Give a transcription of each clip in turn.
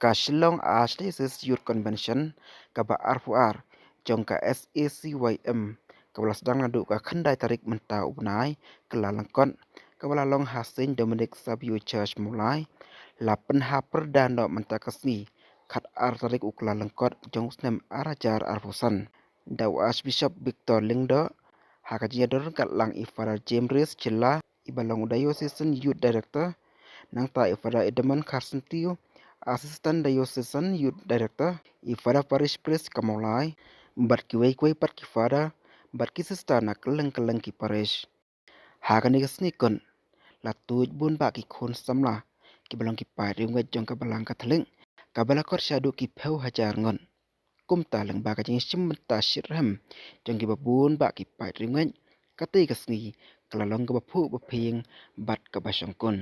ka Shillong Archdiocese Youth Convention ka ba RFR jong ka SACYM ka wala sedang nadu ka khandai tarik mentau benai ke lalangkot ka wala long Hasin Dominic Savio Church mulai lapen haper dan do menta kasni khat ar tarik ukla langkot jong snem arajar arfusan daw Archbishop Victor Lingdo hakajia kat lang Ifara James Chilla ibalong Diocesan Youth Director nang ta Ifara Edmund Carson Tio Assistant Diocesan Youth Director Ifara Parish Priest Kamolai bat kiwai pat kifada bat kisista nak keleng ki parish hakani kasnikon latuj bun ba ki khon samla ki balong ki pa ringwet jong ka balang katling ka balakor syadu ki pheu hajar ngon kum ta lang ba ka jing simta shirham jong ki babun ba ki pa ringwet kati kasni kalalong ka bapu baping bat ka basangkon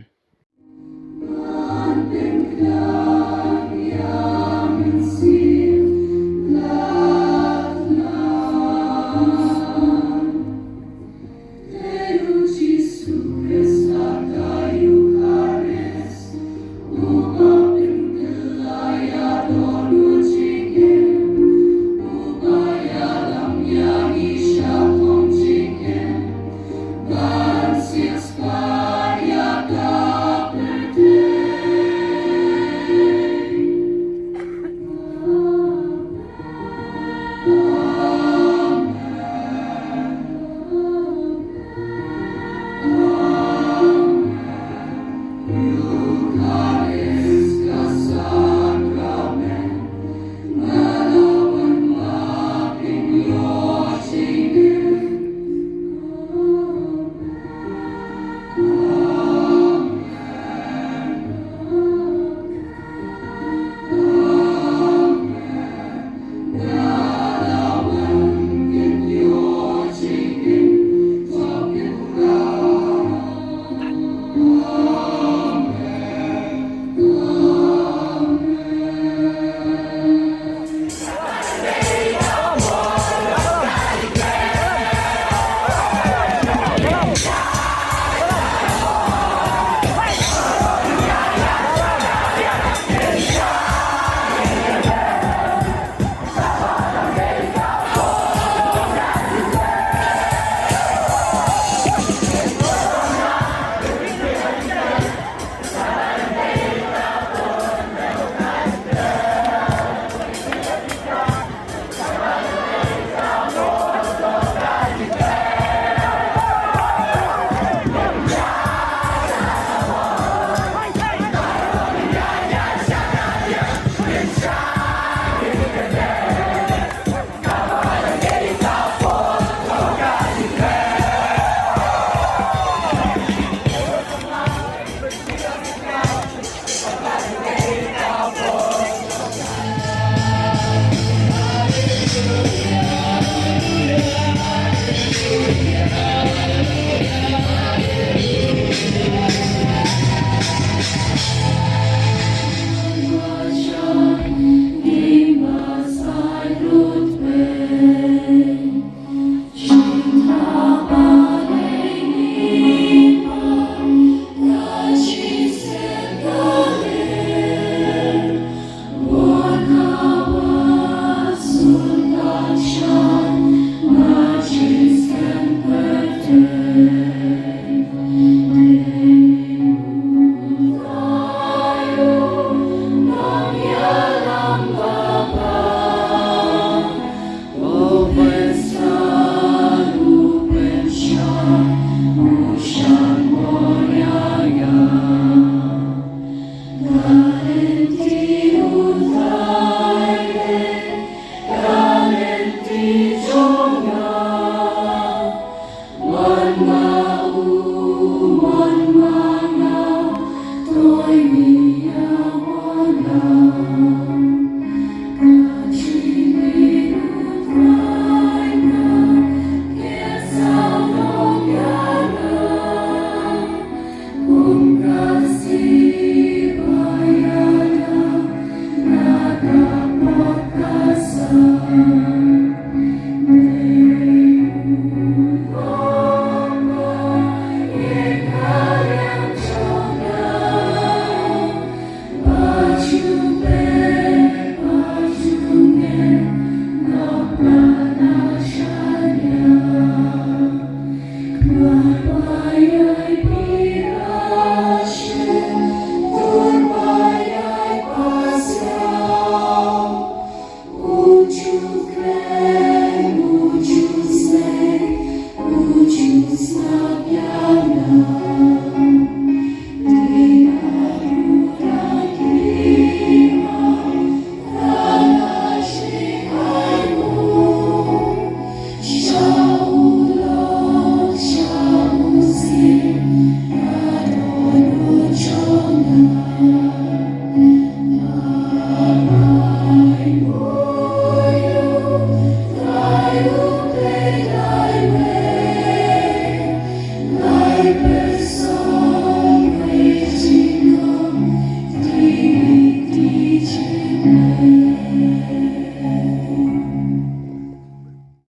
One Amen.